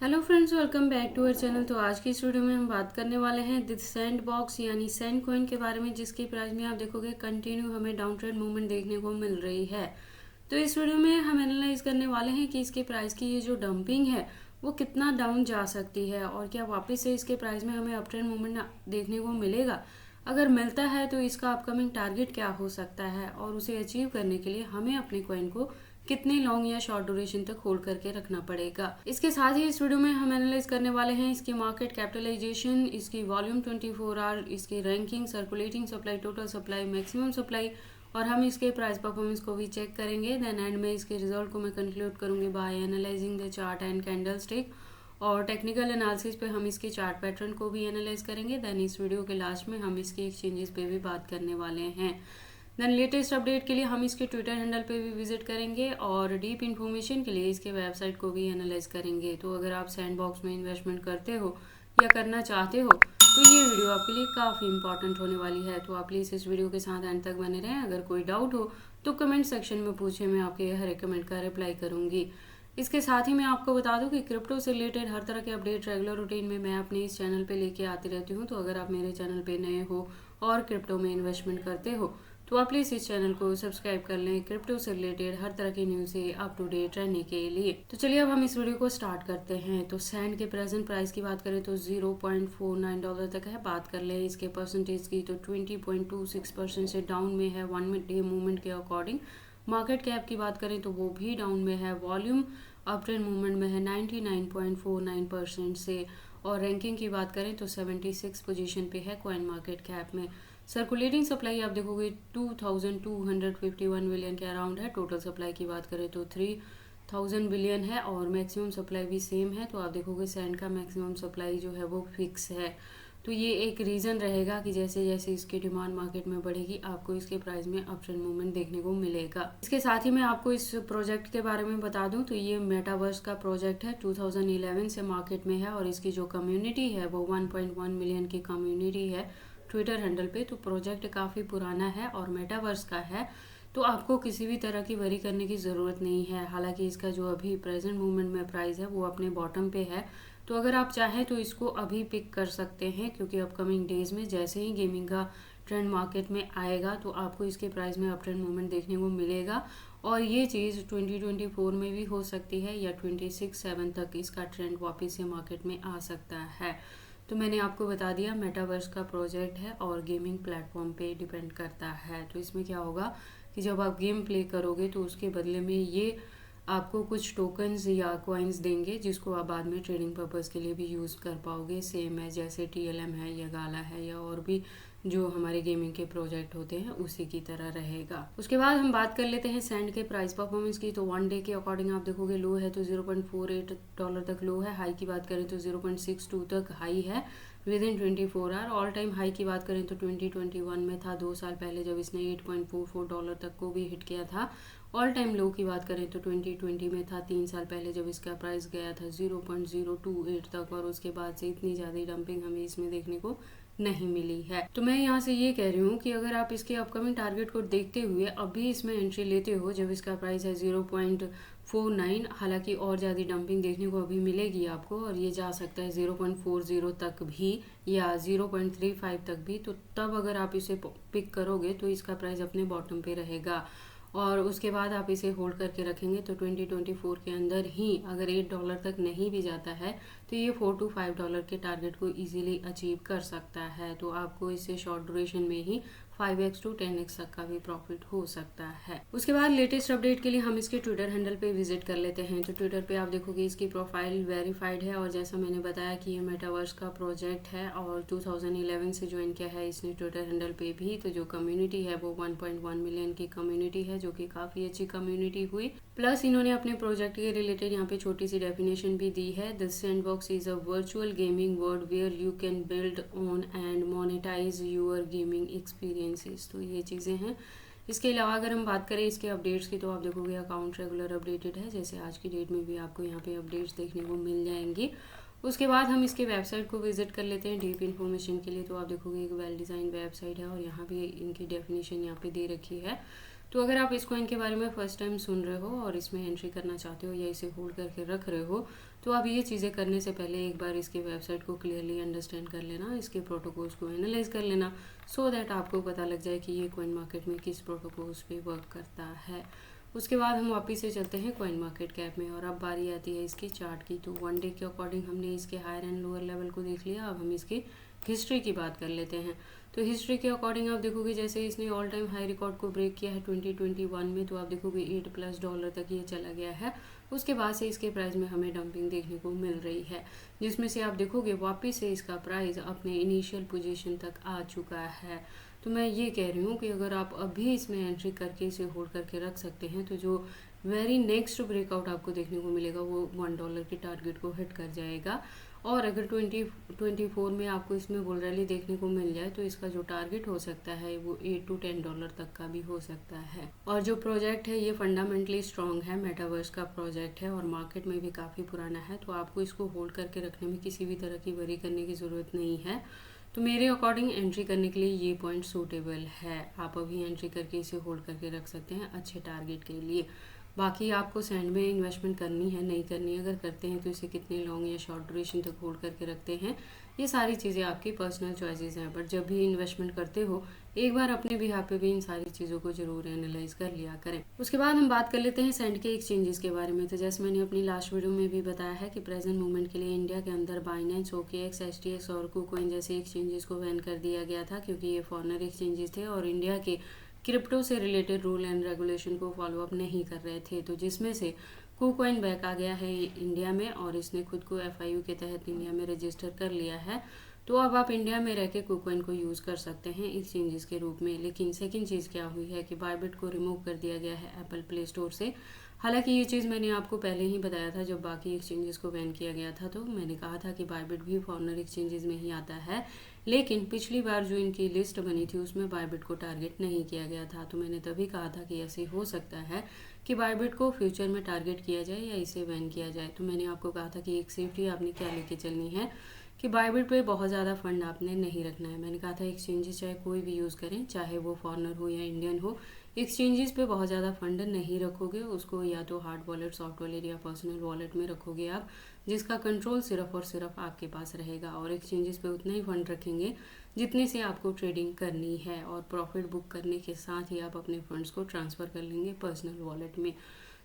Hello friends, welcome back to our channel. तो आज की इस वीडियो में हम बात करने वाले हैं द सैंड बॉक्स यानी सैंड कॉइन के बारे में, जिसकी प्राइस में आप देखोगे कंटिन्यू हमें डाउन ट्रेंड मूवमेंट देखने को मिल रही है। तो इस वीडियो में हम एनालाइज करने वाले हैं कि इसके प्राइस की ये जो डंपिंग है वो कितना डाउन जा सकती है और क्या वापस से इसके प्राइस में हमें अप ट्रेंड मूवमेंट देखने को मिलेगा। अगर मिलता है तो इसका अपकमिंग टारगेट क्या हो सकता है और उसे अचीव करने के लिए हमें अपने कॉइन को कितने लॉन्ग या शॉर्ट ड्यूरेशन तक होल्ड करके रखना पड़ेगा। इसके साथ ही इस वीडियो में हम एनालाइज करने वाले हैं इसकी मार्केट कैपिटलाइजेशन, इसकी वॉल्यूम 24 आवर, इसकी ranking, circulating supply, total supply, maximum supply और हम इसके प्राइस परफॉर्मेंस को भी चेक करेंगे। देन एंड में इसके रिजल्ट को मैं कंक्लूड करूंगी by analysing the chart and candlestick और टेक्निकल एनालिसिस पे हम इसके चार्ट पैटर्न को भी एनालाइज करेंगे। देन इस वीडियो के लास्ट में हम इसके एक्सचेंजेस पे भी बात करने वाले हैं। देन लेटेस्ट अपडेट के लिए हम इसके ट्विटर हैंडल पे भी विजिट करेंगे और डीप इन्फॉर्मेशन के लिए इसके वेबसाइट को भी एनालाइज करेंगे। तो अगर आप सैंडबॉक्स में इन्वेस्टमेंट करते हो या करना चाहते हो तो ये वीडियो आपके लिए काफ़ी इंपॉर्टेंट होने वाली है। तो आप प्लीज़ इस वीडियो के साथ एंड तक बने रहें। अगर कोई डाउट हो तो कमेंट सेक्शन में पूछे, मैं आपके हर एक कमेंट का रिप्लाई करूंगी। इसके साथ ही मैं आपको बता दूं कि क्रिप्टो से रिलेटेड हर तरह के अपडेट रेगुलर रूटीन में मैं अपने इस चैनल पे लेके आती रहती हूं। तो अगर आप मेरे चैनल पे नए हो और क्रिप्टो में इन्वेस्टमेंट करते हो तो आप प्लीज़ इस चैनल को सब्सक्राइब कर लें क्रिप्टो से रिलेटेड हर तरह की न्यूज़ से अप टू डेट रहने के लिए। तो चलिए अब हम इस वीडियो को स्टार्ट करते हैं। तो सैंड के प्रेजेंट प्राइस की बात करें तो $0.49 तक है। बात कर लें इसके परसेंटेज की तो 20.26% से डाउन में है 1 डे मूवमेंट के अकॉर्डिंग। मार्केट कैप की बात करें तो वो भी डाउन में है। वॉल्यूम अप ट्रेंड मूवमेंट में है 99.49% से और रैंकिंग की बात करें तो 76 पोजीशन पे है कॉइन मार्केट कैप में। सर्कुलेटिंग सप्लाई आप देखोगे 2251 बिलियन के अराउंड है। टोटल सप्लाई की बात करें तो 3000 बिलियन है और मैक्सिमम सप्लाई भी सेम है। तो आप देखोगे सैंड का मैक्सिमम सप्लाई जो है वो फिक्स है। तो ये एक रीज़न रहेगा कि जैसे जैसे इसकी डिमांड मार्केट में बढ़ेगी आपको इसके प्राइस में अप ट्रेंड मूवमेंट देखने को मिलेगा। इसके साथ ही मैं आपको इस प्रोजेक्ट के बारे में बता दूं तो ये मेटावर्स का प्रोजेक्ट है, 2011 से मार्केट में है और इसकी जो कम्युनिटी है वो 1.1 मिलियन की कम्युनिटी है ट्विटर हैंडल पे। तो प्रोजेक्ट काफ़ी पुराना है और मेटावर्स का है, तो आपको किसी भी तरह की वरी करने की ज़रूरत नहीं है। हालांकि इसका जो अभी प्रेजेंट मूवमेंट में प्राइस है वो अपने बॉटम पे है। तो अगर आप चाहें तो इसको अभी पिक कर सकते हैं क्योंकि अपकमिंग डेज में जैसे ही गेमिंग का ट्रेंड मार्केट में आएगा तो आपको इसके प्राइस में अप ट्रेंड मूवमेंट देखने को मिलेगा और ये चीज़ 2024 में भी हो सकती है या 26/7 तक इसका ट्रेंड वापस से मार्केट में आ सकता है। तो मैंने आपको बता दिया मेटावर्स का प्रोजेक्ट है और गेमिंग प्लेटफॉर्म पे डिपेंड करता है। तो इसमें क्या होगा कि जब आप गेम प्ले करोगे तो उसके बदले में ये आपको कुछ टोकन्स या कॉइन्स देंगे जिसको आप बाद में ट्रेडिंग पर्पस के लिए भी यूज़ कर पाओगे। सेम है जैसे TLM है या गाला है या और भी जो हमारे गेमिंग के प्रोजेक्ट होते हैं उसी की तरह रहेगा। उसके बाद हम बात कर लेते हैं सैंड के प्राइस परफॉर्मेंस की। तो 1 डे के अकॉर्डिंग आप देखोगे लो है तो $0.48 तक लो है। हाई की बात करें तो 0.62 तक हाई है within 24 hour. All time high की बात करें तो 2021 में था, 2 साल पहले जब इसने $8.44 तक को भी हिट किया था। ऑल टाइम लो की बात करें तो 2020 में था, 3 साल पहले जब इसका प्राइस गया था 0.028 तक और उसके बाद से इतनी ज़्यादा डंपिंग हमें इसमें देखने को नहीं मिली है। तो मैं यहाँ से ये कह रही हूँ कि अगर आप इसके अपकमिंग टारगेट को देखते हुए अभी इसमें एंट्री लेते हो जब इसका प्राइस है 0.49, हालांकि और ज़्यादा डंपिंग देखने को अभी मिलेगी आपको और ये जा सकता है 0.40 तक भी या 0.35 तक भी। तो तब अगर आप इसे पिक करोगे तो इसका प्राइस अपने बॉटम पे रहेगा और उसके बाद आप इसे होल्ड करके रखेंगे तो 2024 के अंदर ही अगर $8 तक नहीं भी जाता है तो ये $4 to $5 के टारगेट को इजीली अचीव कर सकता है। तो आपको इससे शॉर्ट ड्यूरेशन में ही 5x to 10x तक का भी प्रॉफिट हो सकता है। उसके बाद लेटेस्ट अपडेट के लिए हम इसके ट्विटर हैंडल पे विजिट कर लेते हैं। तो ट्विटर पे आप देखोगे इसकी प्रोफाइल वेरीफाइड है और जैसा मैंने बताया कि ये मेटावर्स का प्रोजेक्ट है और 2011 से ज्वाइन किया है इसने ट्विटर हैंडल पे भी। तो जो कम्युनिटी है वो 1.1 मिलियन की कम्युनिटी है जो कि काफ़ी अच्छी कम्युनिटी हुई। प्लस इन्होंने अपने प्रोजेक्ट के रिलेटेड यहाँ पे छोटी सी डेफिनेशन भी दी है। The sandbox is a virtual gaming world where you can build on and monetise your gaming experiences. तो ये चीज़ें हैं। इसके अलावा अगर हम बात करें इसके अपडेट्स की तो आप देखोगे अकाउंट रेगुलर अपडेटेड है, जैसे आज की डेट में भी आपको यहाँ पे अपडेट्स देखने को मिल जाएंगी। उसके बाद हम इसके वेबसाइट को विजिट कर लेते हैं डीप इन्फॉर्मेशन के लिए। तो आप देखोगे एक वेल डिज़ाइन वेबसाइट है और यहाँ भी इनकी डेफिनेशन यहाँ पे दे रखी है। तो अगर आप इस कॉइन के बारे में फर्स्ट टाइम सुन रहे हो और इसमें एंट्री करना चाहते हो या इसे होल्ड करके रख रहे हो, तो आप ये चीज़ें करने से पहले एक बार इसकी वेबसाइट को क्लियरली अंडरस्टैंड कर लेना, इसके प्रोटोकॉल्स को एनालाइज कर लेना, सो दैट आपको पता लग जाए कि ये कॉइन मार्केट में किस प्रोटोकॉल्स पे वर्क करता है। उसके बाद हम वापस से चलते हैं कॉइन मार्केट कैप में और अब बारी आती है इसकी चार्ट की। तो वन डे के अकॉर्डिंग हमने इसके हायर एंड लोअर लेवल को देख लिया, अब हम इसकी हिस्ट्री की बात कर लेते हैं। तो हिस्ट्री के अकॉर्डिंग आप देखोगे जैसे इसने ऑल टाइम हाई रिकॉर्ड को ब्रेक किया है 2021 में, तो आप देखोगे $8+ तक ये चला गया है। उसके बाद से इसके प्राइस में हमें डंपिंग देखने को मिल रही है, जिसमें से आप देखोगे वापस से इसका प्राइस अपने इनिशियल पोजीशन तक आ चुका है। तो मैं ये कह रही हूँ कि अगर आप अभी इसमें एंट्री करके इसे होल्ड करके रख सकते हैं, तो जो वेरी नेक्स्ट ब्रेकआउट आपको देखने को मिलेगा वो $1 के टारगेट को हिट कर जाएगा। और अगर 2024 में आपको इसमें बुल रैली देखने को मिल जाए, तो इसका जो टारगेट हो सकता है वो $8 to $10 तक का भी हो सकता है। और जो प्रोजेक्ट है ये फंडामेंटली स्ट्रॉन्ग है, मेटावर्स का प्रोजेक्ट है और मार्केट में भी काफ़ी पुराना है, तो आपको इसको होल्ड करके रखने में किसी भी तरह की वरी करने की ज़रूरत नहीं है। तो मेरे अकॉर्डिंग एंट्री करने के लिए ये पॉइंट सूटेबल है। आप अभी एंट्री करके इसे होल्ड करके रख सकते हैं अच्छे टारगेट के लिए। बाकी आपको सैंड में इन्वेस्टमेंट करनी है नहीं करनी है, अगर करते हैं तो इसे कितने लॉन्ग या शॉर्ट ड्यूरेशन तक होल्ड करके रखते हैं, ये सारी चीज़ें आपकी पर्सनल चॉइसेस हैं। बट जब भी इन्वेस्टमेंट करते हो एक बार अपने बिहाफ पे भी इन सारी चीज़ों को जरूर एनालाइज कर लिया करें। उसके बाद हम बात कर लेते हैं सैंड के एक्सचेंजेस के बारे में। तो जैसे मैंने अपनी लास्ट वीडियो में भी बताया है कि प्रेजेंट मूवमेंट के लिए इंडिया के अंदर बाइनेंस, OKX, STX और KuCoin जैसे एक्सचेंजेस को बैन कर दिया गया था, क्योंकि ये फॉरेनर एक्सचेंजेस थे और इंडिया के क्रिप्टो से रिलेटेड रूल एंड रेगुलेशन को फॉलो अप नहीं कर रहे थे। तो जिसमें से KuCoin बैक आ गया है इंडिया में और इसने खुद को FIU के तहत इंडिया में रजिस्टर कर लिया है। तो अब आप इंडिया में रह के KuCoin को यूज़ कर सकते हैं एक्सचेंजेस के रूप में। लेकिन सेकंड चीज़ क्या हुई है कि बायबिट को रिमूव कर दिया गया है एप्पल प्ले स्टोर से। हालांकि ये चीज़ मैंने आपको पहले ही बताया था, जब बाकी एक्सचेंजेस को बैन किया गया था तो मैंने कहा था कि बायबिट भी फॉरेनर एक्सचेंजेस में ही आता है। लेकिन पिछली बार जो इनकी लिस्ट बनी थी उसमें बायबिट को टारगेट नहीं किया गया था, तो मैंने तभी कहा था कि ऐसे हो सकता है कि बायबिट को फ्यूचर में टारगेट किया जाए या इसे बैन किया जाए। तो मैंने आपको कहा था कि एक सेफ्टी आपने क्या लेके चलनी है कि बायबिट पे बहुत ज़्यादा फंड आपने नहीं रखना है। मैंने कहा था एक्सचेंजेस चाहे कोई भी यूज़ करें, चाहे वो फॉरेनर हो या इंडियन हो, एक्सचेंजेस पे बहुत ज़्यादा फंड नहीं रखोगे, उसको या तो हार्ड वॉलेट, सॉफ्ट वॉलेट या पर्सनल वॉलेट में रखोगे आप, जिसका कंट्रोल सिर्फ और सिर्फ आपके पास रहेगा। और एक्सचेंजेस पे उतना ही फंड रखेंगे जितने से आपको ट्रेडिंग करनी है, और प्रॉफिट बुक करने के साथ ही आप अपने फंड्स को ट्रांसफ़र कर लेंगे पर्सनल वॉलेट में।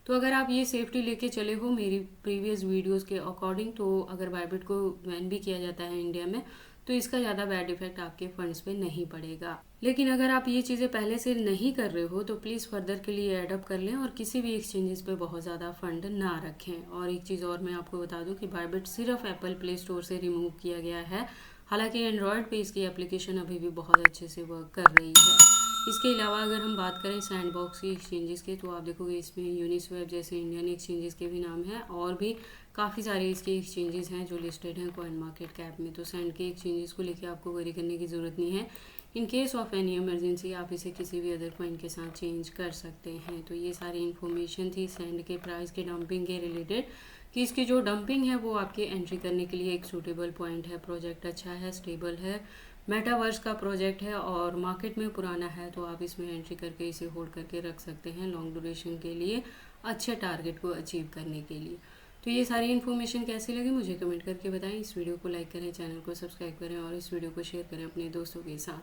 तो अगर आप ये सेफ्टी लेके चले हो मेरी प्रीवियस वीडियोस के अकॉर्डिंग, तो अगर बायबिट को बैन भी किया जाता है इंडिया में तो इसका ज़्यादा बैड इफेक्ट आपके फंड्स पे नहीं पड़ेगा। लेकिन अगर आप ये चीज़ें पहले से नहीं कर रहे हो तो प्लीज़ फर्दर के लिए एडअप कर लें और किसी भी एक्सचेंजेस पे बहुत ज़्यादा फंड ना रखें। और एक चीज़ और मैं आपको बता दूं कि बायबिट सिर्फ एप्पल प्ले स्टोर से रिमूव किया गया है, हालांकि एंड्रॉयड पे इसकी एप्लीकेशन अभी भी बहुत अच्छे से वर्क कर रही है। इसके अलावा अगर हम बात करें सैंडबॉक्स की एक्सचेंजेस के, तो आप देखोगे इसमें यूनिस्वैप जैसे इंडियन एक्सचेंजेस के भी नाम हैं और भी काफ़ी सारे इसके एक्सचेंजेस हैं जो लिस्टेड हैं कॉइन मार्केट कैप में। तो सैंड के एक्सचेंजेस को लेकर आपको वरी करने की ज़रूरत नहीं है। In case of any emergency आप इसे किसी भी अदर कॉइन के साथ चेंज कर सकते हैं। तो ये सारी इन्फॉर्मेशन थी सैंड के प्राइस के डंपिंग के रिलेटेड, कि इसकी जो डंपिंग है वो आपके एंट्री करने के लिए एक सूटेबल पॉइंट है। प्रोजेक्ट अच्छा है, स्टेबल है, मेटावर्स का प्रोजेक्ट है और मार्केट में पुराना है, तो आप इसमें एंट्री करके इसे होल्ड करके रख सकते हैं लॉन्ग ड्यूरेशन के लिए, अच्छे टारगेट को अचीव करने के लिए। तो ये सारी इन्फॉर्मेशन कैसी लगी मुझे कमेंट करके बताएं। इस वीडियो को लाइक करें, चैनल को सब्सक्राइब करें और इस वीडियो को शेयर करें अपने दोस्तों के साथ।